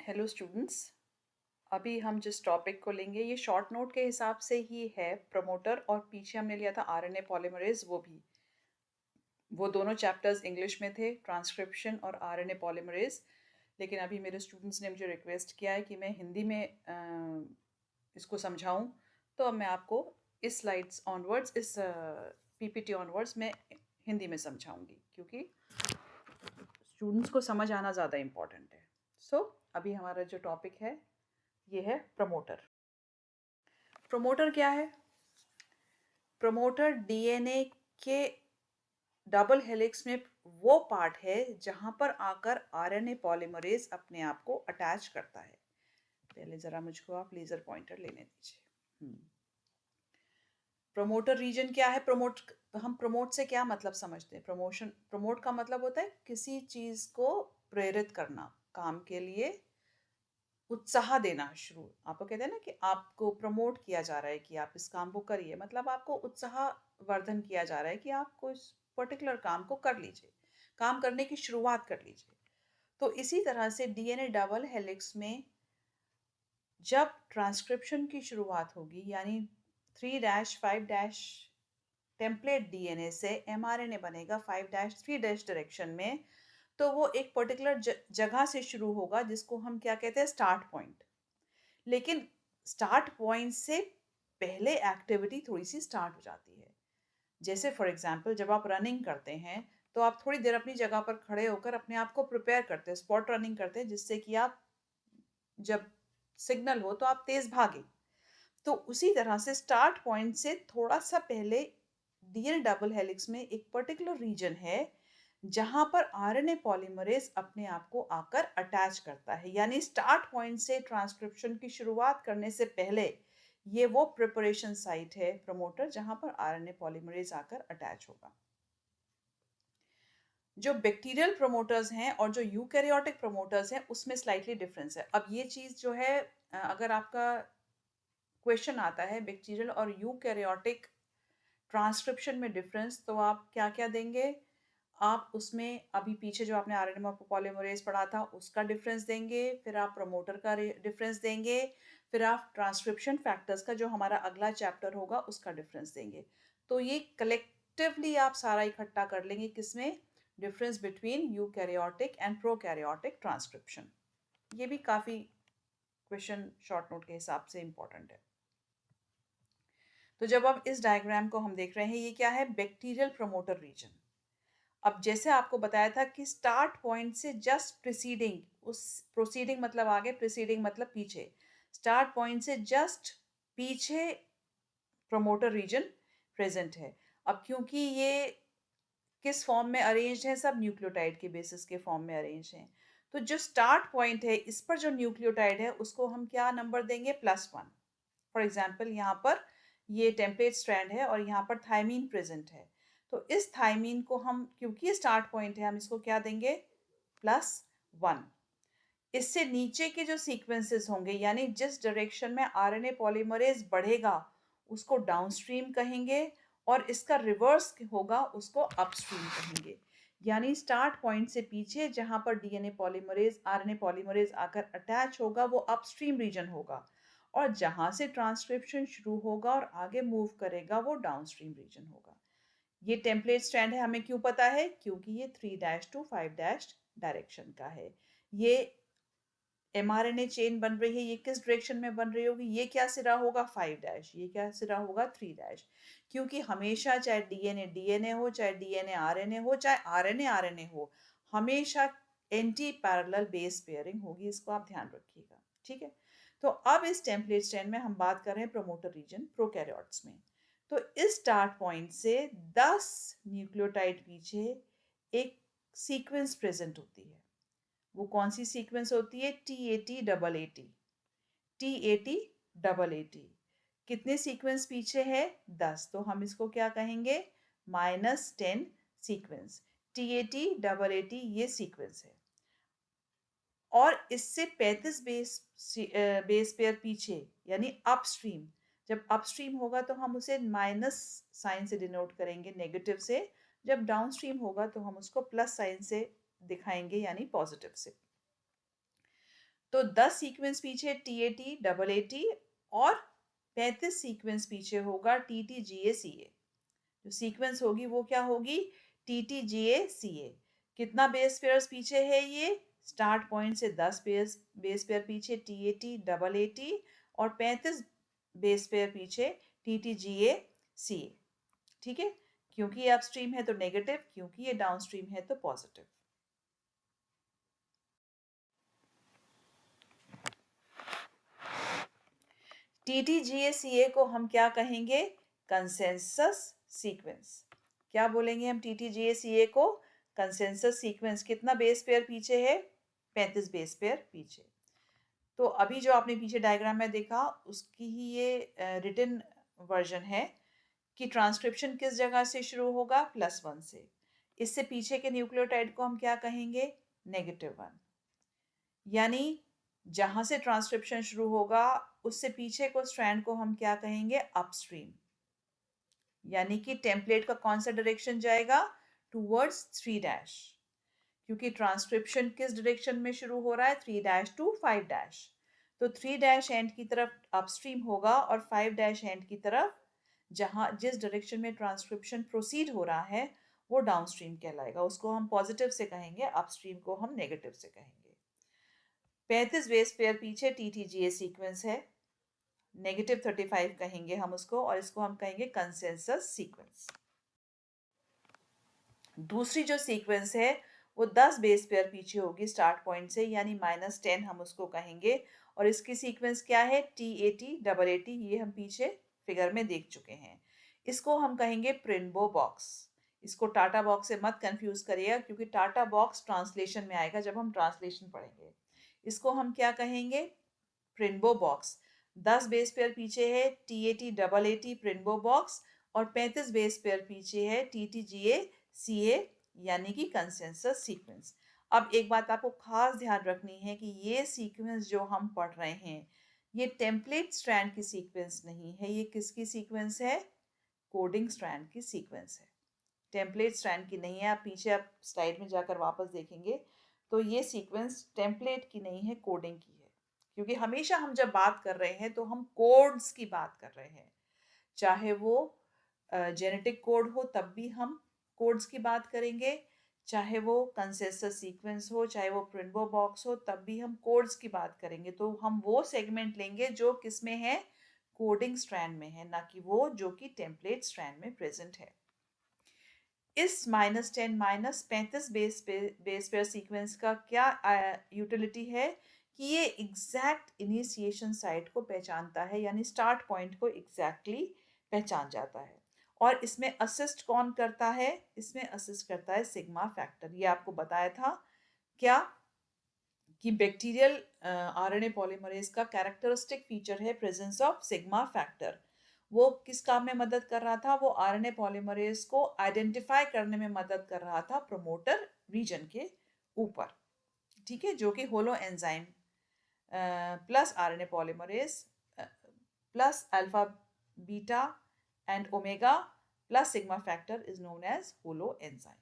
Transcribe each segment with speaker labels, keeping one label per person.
Speaker 1: Hello students. अभी हम जिस टॉपिक को लेंगे ये शॉर्ट नोट के हिसाब से ही है, प्रमोटर, और पीछे हमने लिया था आरएनए पॉलीमरेज। वो दोनों चैप्टर्स इंग्लिश में थे, ट्रांसक्रिप्शन और आरएनए पॉलीमरेज। लेकिन अभी मेरे स्टूडेंट्स ने मुझे रिक्वेस्ट किया है कि मैं हिंदी में इसको समझाऊं, तो अब मैं आपको इस स्लाइड्स ऑनवर्ड्स, इस पीपीटी ऑनवर्ड्स मैं हिंदी में समझाऊंगी, क्योंकि स्टूडेंट्स को समझ आना ज़्यादा इम्पॉर्टेंट है। सो अभी हमारा जो टॉपिक है ये है प्रमोटर। प्रमोटर क्या है? प्रमोटर डीएनए के डबल हेलिक्स में वो पार्ट है जहां पर आकर आरएनए पॉलीमरेज अपने आप को अटैच करता है। पहले जरा मुझको आप लेजर पॉइंटर लेने दीजिए। प्रमोटर रीजन क्या है? हम प्रमोट से क्या मतलब समझते हैं? प्रमोट का मतलब होता है किसी चीज को प्रेरित करना, काम के लिए उत्साह देना। शुरू आपको कहते हैं ना कि आपको प्रमोट किया जा रहा है कि आप इस काम को करिए, मतलब आपको उत्साह वर्धन किया जा रहा है कि आप कोई पर्टिकुलर काम को कर लीजिए, काम करने की शुरुआत कर लीजिए। तो इसी तरह से डीएनए डबल हेलिक्स में जब ट्रांसक्रिप्शन की शुरुआत होगी, यानी 3-5' टेम्पलेट डीएनए से एमआरएनए बनेगा 5-3' डायरेक्शन में, तो वो एक पर्टिकुलर जगह से शुरू होगा जिसको हम क्या कहते हैं? Start point. लेकिन स्टार्ट पॉइंट से पहले एक्टिविटी थोड़ी सी स्टार्ट हो जाती है। जैसे फॉर एग्जांपल जब आप रनिंग करते हैं, तो आप थोड़ी देर अपनी जगह पर खड़े होकर अपने आप को प्रिपेयर करते हैं, स्पॉट रनिंग करते हैं, जिससे कि आप जब सिग्नल हो तो आप तेज भागें। तो उसी तरह से स्टार्ट पॉइंट से थोड़ा सा पहले डीएनए डबल हेलिक्स में एक पर्टिकुलर रीजन है जहां पर आरएनए पॉलीमरेज अपने आप को आकर अटैच करता है। यानी स्टार्ट पॉइंट से ट्रांसक्रिप्शन की शुरुआत करने से पहले ये वो प्रिपरेशन साइट है, प्रमोटर, जहां पर आरएनए पॉलीमरेज आकर अटैच होगा। जो बैक्टीरियल प्रमोटर्स हैं और जो यूकैरियोटिक प्रमोटर्स हैं उसमें स्लाइटली डिफरेंस है। अब ये चीज़ जो है, अगर आपका क्वेश्चन आता है बैक्टीरियल और यूकैरियोटिक ट्रांसक्रिप्शन में डिफरेंस, तो आप क्या क्या देंगे? आप उसमें अभी पीछे जो आपने आरएनए पॉलीमरेज पढ़ा था उसका डिफरेंस देंगे, फिर आप प्रमोटर का डिफरेंस देंगे, फिर आप ट्रांसक्रिप्शन फैक्टर्स का जो हमारा अगला चैप्टर होगा उसका डिफरेंस देंगे। तो ये कलेक्टिवली आप सारा इकट्ठा कर लेंगे किसमें? Difference between eukaryotic and prokaryotic transcription. ये भी काफ़ी क्वेश्चन शॉर्ट नोट के हिसाब से इम्पोर्टेंट है। तो जब अब इस डायग्राम को हम देख रहे हैं, ये क्या है? Bacterial promoter region. अब जैसे आपको बताया था कि स्टार्ट पॉइंट से जस्ट प्रिसीडिंग, उस प्रोसीडिंग मतलब आगे, प्रिसीडिंग मतलब पीछे, स्टार्ट पॉइंट से जस्ट पीछे प्रमोटर रीजन प्रेजेंट है। अब क्योंकि ये किस फॉर्म में अरेंज है? सब न्यूक्लियोटाइड के बेसिस के फॉर्म में अरेंज हैं। तो जो स्टार्ट पॉइंट है, इस पर जो न्यूक्लियोटाइड है उसको हम क्या नंबर देंगे? +1। फॉर एग्जाम्पल यहाँ पर ये टेम्पलेट स्ट्रैंड है और यहाँ पर थायमीन प्रेजेंट है। तो इस थायमीन को हम, क्योंकि ये स्टार्ट पॉइंट है, हम इसको क्या देंगे? +1। इससे नीचे के जो सीक्वेंसेस होंगे, यानी जिस डायरेक्शन में आरएनए पॉलीमरेज बढ़ेगा उसको डाउनस्ट्रीम कहेंगे, और इसका रिवर्स होगा उसको अपस्ट्रीम कहेंगे। यानी स्टार्ट पॉइंट से पीछे जहां पर डीएनए पॉलीमरेज, आरएनए पॉलीमरेज आकर अटैच होगा वो अपस्ट्रीम रीजन होगा, और जहां से ट्रांसक्रिप्शन शुरू होगा और आगे मूव करेगा वो डाउनस्ट्रीम रीजन होगा। ये टेम्पलेट स्ट्रैंड है, हमें क्यों पता है? क्योंकि ये 3' to 5' डायरेक्शन का है। ये एमआरएनए चेन बन रही है, ये किस डायरेक्शन में बन रही होगी? ये क्या सिरा होगा? 5', ये क्या सिरा होगा? 3'। क्योंकि हमेशा चाहे डीएनए डीएनए हो, चाहे डीएनए आरएनए हो, चाहे आरएनए आरएनए हो, हमेशा एंटी पैरेलल बेस पेयरिंग होगी। इसको आप ध्यान रखिएगा, ठीक है? तो अब इस टेम्पलेट स्ट्रैंड में हम बात कर रहे हैं प्रमोटर रीजन, प्रोकैरियोट्स में। तो इस स्टार्ट पॉइंट से 10 न्यूक्लियोटाइड पीछे एक सीक्वेंस प्रेजेंट होती है। वो कौन सी सीक्वेंस होती है? TAT-AA-T। TAT-AA-T। कितने सीक्वेंस पीछे है? 10। तो हम इसको क्या कहेंगे? -10 सीक्वेंस। TAT-AA-T ये सीक्वेंस है। और इससे 35 बेस पेयर पीछे, यानी अपस्ट्रीम। जब अपस्ट्रीम होगा तो हम उसे माइनस साइन से डिनोट करेंगे, नेगेटिव से। जब डाउनस्ट्रीम होगा तो हम उसको प्लस साइन से दिखाएंगे, यानी पॉजिटिव से। तो 10 सीक्वेंस पीछे टीएटी डबल एटी और 35 सीक्वेंस पीछे होगा टीटी जीए सीए। जो सीक्वेंस होगी वो क्या होगी? टीटी जीए सीए। कितना बेस पेयर्स पीछे है ये? स्टार्ट पॉइंट से 10 बेस पेयर पीछे टीएटी डबल एटी और 35 बेस पेयर पीछे टीटी जीए सीए। ठीक है, क्योंकि ये अपस्ट्रीम है तो नेगेटिव, क्योंकि ये डाउनस्ट्रीम है तो पॉजिटिव। टीटीजीएसीए को हम क्या कहेंगे? Consensus sequence. क्या बोलेंगे हम टीटीजीएसीए को? Consensus sequence. कितना बेस पेयर पीछे है? 35 बेस पेयर पीछे। तो अभी जो आपने पीछे डायग्राम में देखा उसकी ही ये रिटन वर्जन है कि ट्रांसक्रिप्शन किस जगह से शुरू होगा? +1 से। इससे पीछे के न्यूक्लियोटाइड को हम क्या कहेंगे? -1। यानी जहां से ट्रांसक्रिप्शन शुरू होगा उससे पीछे को स्ट्रैंड को हम क्या कहेंगे? अपस्ट्रीम। यानी कि टेम्पलेट का कौन सा डायरेक्शन जाएगा? टूवर्ड्स 3' क्योंकि ट्रांसक्रिप्शन किस डायरेक्शन में शुरू हो रहा है? 3' टू 5'। तो 3' एंड की तरफ अपस्ट्रीम होगा और 5' एंड की तरफ जहां जिस डायरेक्शन में ट्रांसक्रिप्शन प्रोसीड हो रहा है वो डाउनस्ट्रीम कहलाएगा। उसको हम पॉजिटिव से कहेंगे, अपस्ट्रीम को हम नेगेटिव से कहेंगे। 35 बेस पेयर पीछे टीटीजीए सीक्वेंस है, -35 कहेंगे हम उसको, और इसको हम कहेंगे कंसेंसस सीक्वेंस। दूसरी जो सीक्वेंस है वो 10 बेस पेयर पीछे होगी स्टार्ट पॉइंट से, यानी -10 हम उसको कहेंगे। और इसकी सीक्वेंस क्या है? TAT double eighty. ये हम पीछे फिगर में देख चुके हैं। इसको हम कहेंगे प्रिन्बो बॉक्स। इसको टाटा बॉक्स से मत कंफ्यूज करिएगा क्योंकि टाटा बॉक्स ट्रांसलेशन में आएगा जब हम ट्रांसलेशन पढ़ेंगे। इसको हम क्या कहेंगे? प्रिन्बो बॉक्स। 10 बेस पेयर पीछे है टीएटी डबल एटी प्रिन्बो बॉक्स और 35 बेस पेयर पीछे है टीटीजीए सीए यानी कि कंसेंसस सीक्वेंस। अब एक बात आपको खास ध्यान रखनी है कि ये सीक्वेंस जो हम पढ़ रहे हैं ये टेम्पलेट स्ट्रैंड की सीक्वेंस नहीं है। ये किसकी सीक्वेंस है? कोडिंग स्ट्रैंड की सीक्वेंस है, टेम्पलेट स्ट्रैंड की नहीं है। आप पीछे आप स्लाइड में जाकर वापस देखेंगे तो ये सीक्वेंस टेम्पलेट की नहीं है, कोडिंग की है। क्योंकि हमेशा हम जब बात कर रहे हैं तो हम कोड्स की बात कर रहे हैं, चाहे वो जेनेटिक कोड हो तब भी हम कोड्स की बात करेंगे, चाहे वो कंसेंसस सीक्वेंस हो, चाहे वो प्रिन्बो बॉक्स हो, तब भी हम कोड्स की बात करेंगे। तो हम वो सेगमेंट लेंगे जो किस में है? कोडिंग स्ट्रैंड में है, ना कि वो जो कि टेम्पलेट स्ट्रैंड में प्रेजेंट है। इस -10 -35 बेस पेयर सीक्वेंस का क्या यूटिलिटी है कि ये एग्जैक्ट इनिशिएशन साइट को पहचानता है, यानी स्टार्ट पॉइंट को एग्जैक्टली पहचान जाता है। और इसमें असिस्ट कौन करता है? इसमें असिस्ट करता है सिग्मा फैक्टर। ये आपको बताया था क्या कि बैक्टीरियल आरएनए पॉलीमरेज का कैरेक्टरिस्टिक फीचर है प्रेजेंस ऑफ सिग्मा फैक्टर। वो किस काम में मदद कर रहा था? वो आरएनए पॉलीमरेज को आइडेंटिफाई करने में मदद कर रहा था प्रोमोटर रीजन के ऊपर। ठीक है, जो कि holo enzyme plus RNA polymerase plus alpha beta and omega plus sigma factor is known as holo enzyme.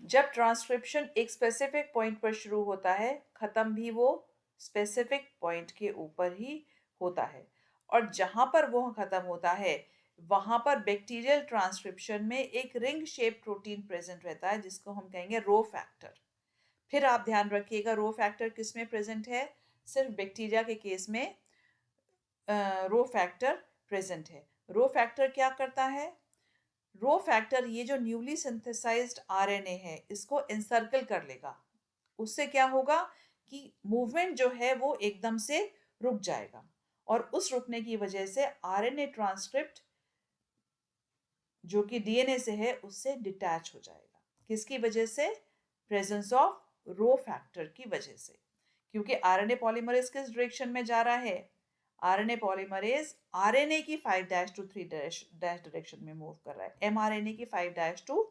Speaker 1: जब ट्रांसक्रिप्शन एक स्पेसिफिक पॉइंट पर शुरू होता है, खत्म भी वो स्पेसिफिक पॉइंट के ऊपर ही होता है। और जहां पर वो खत्म होता है वहां पर बैक्टीरियल ट्रांसक्रिप्शन में एक रिंग शेप प्रोटीन प्रेजेंट रहता है जिसको हम कहेंगे रो फैक्टर। फिर आप ध्यान रखिएगा रो फैक्टर किस में प्रेजेंट है? सिर्फ बैक्टीरिया के केस में रो फैक्टर प्रेजेंट है। रो फैक्टर क्या करता है? रो फैक्टर ये जो न्यूली सिंथेसाइज्ड आरएनए है इसको एनसर्कल कर लेगा। उससे क्या होगा कि मूवमेंट जो है वो एकदम से रुक जाएगा और उस रुकने की वजह से आरएनए ट्रांसक्रिप्ट जो कि डीएनए से है उससे डिटैच हो जाएगा। किसकी वजह से? प्रेजेंस ऑफ रो फैक्टर की वजह से। क्योंकि आरएनए पॉलीमरेज किस डायरेक्शन में जा रहा है? आरएनए पॉलीमरेज आरएनए की 5' टू 3' डायरेक्शन में मूव कर रहा है, एमआरएनए की 5' टू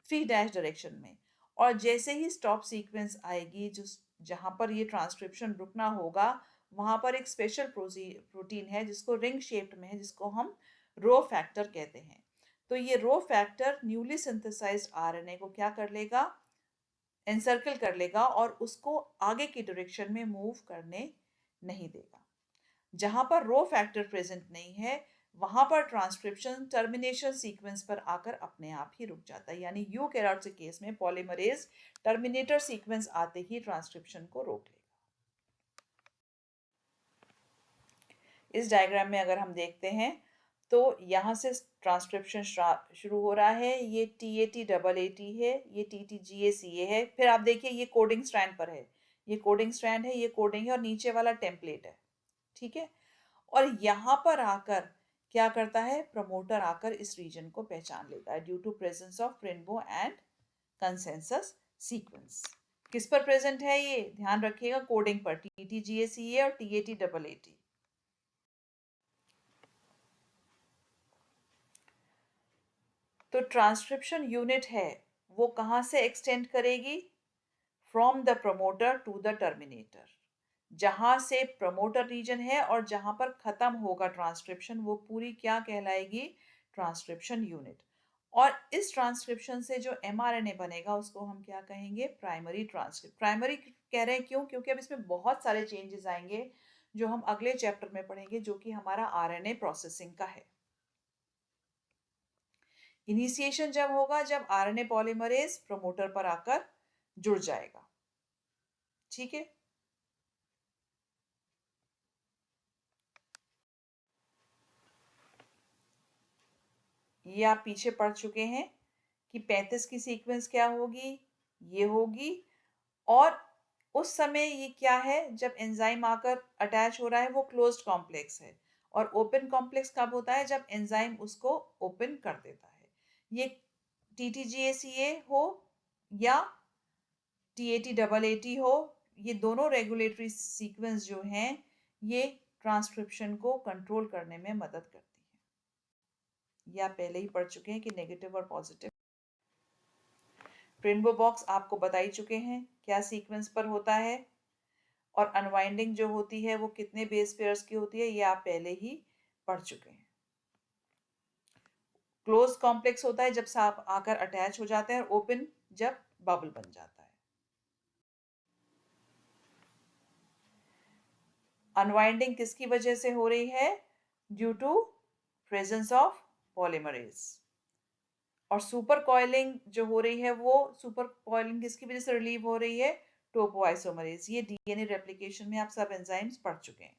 Speaker 1: 3' डायरेक्शन में। और जैसे ही स्टॉप सीक्वेंस आएगी जो जहां पर ये ट्रांसक्रिप्शन रुकना होगा वहां पर एक स्पेशल प्रोटीन है जिसको रिंग शेप्ड में है जिसको हम रो फैक्टर कहते हैं। तो ये rho factor newly synthesised RNA को क्या कर लेगा, एनसर्कल कर लेगा और उसको आगे की डायरेक्शन में मूव करने नहीं देगा। जहां पर रो फैक्टर प्रेजेंट नहीं है वहां पर ट्रांसक्रिप्शन टर्मिनेशन सीक्वेंस पर आकर अपने आप ही रुक जाता है, यानी यूकैरियोट्स के केस में पॉलीमरेज टर्मिनेटर सीक्वेंस आते ही ट्रांसक्रिप्शन को रोक लेगा। इस डायग्राम में अगर हम देखते हैं तो यहाँ से ट्रांसक्रिप्शन शुरू हो रहा है, ये TAT है, ये TTGACA है, फिर आप देखिए ये कोडिंग स्ट्रैंड पर है, ये कोडिंग स्ट्रैंड है, ये कोडिंग है और नीचे वाला टेम्पलेट है, ठीक है। और यहाँ पर आकर क्या करता है, प्रमोटर आकर इस रीजन को पहचान लेता है due to presence of Pribnow and consensus sequence. किस पर प्रेजेंट है ये ध्यान रखिएगा, कोडिंग पर, TTGACA और TAT। तो ट्रांसक्रिप्शन यूनिट है वो कहाँ से एक्सटेंड करेगी, from the promoter to the terminator. जहां से प्रमोटर रीजन है और जहां पर खत्म होगा ट्रांसक्रिप्शन वो पूरी क्या कहलाएगी, ट्रांसक्रिप्शन यूनिट। और इस ट्रांसक्रिप्शन से जो mRNA बनेगा उसको हम क्या कहेंगे, प्राइमरी ट्रांसक्रिप्ट। प्राइमरी कह रहे हैं क्यों, क्योंकि अब इसमें बहुत सारे चेंजेस आएंगे जो हम अगले चैप्टर में पढ़ेंगे, जो कि हमारा RNA प्रोसेसिंग का है। इनिशिएशन जब होगा जब आरएनए पॉलीमरेज प्रमोटर पर आकर जुड़ जाएगा, ठीक है। ये आप पीछे पढ़ चुके हैं कि 35 की सीक्वेंस क्या होगी, ये होगी। और उस समय ये क्या है, जब एंजाइम आकर अटैच हो रहा है वो क्लोज्ड कॉम्प्लेक्स है, और ओपन कॉम्प्लेक्स कब होता है, जब एंजाइम उसको ओपन कर देता है। ये TTGACA हो या TAT हो, ये दोनों रेगुलेटरी सीक्वेंस जो हैं ये ट्रांसक्रिप्शन को कंट्रोल करने में मदद करती है। ये आप पहले ही पढ़ चुके हैं कि नेगेटिव और पॉजिटिव। प्रिन्बो बॉक्स आपको बता ही चुके हैं क्या सीक्वेंस पर होता है, और अनवाइंडिंग जो होती है वो कितने बेस पेयर्स की होती है ये आप पहले ही पढ़ चुके हैं। क्लोज कॉम्प्लेक्स होता है जब सांप आकर अटैच हो जाते हैं, और ओपन जब बबल बन जाता है। अनवाइंडिंग किसकी वजह से हो रही है, due to presence of polymerase. और सुपर कॉइलिंग जो हो रही है वो सुपर कॉइलिंग किसकी वजह से रिलीव हो रही है, टोपोआइसोमरेज। ये DNA रेप्लिकेशन में आप सब एंजाइम्स पढ़ चुके हैं।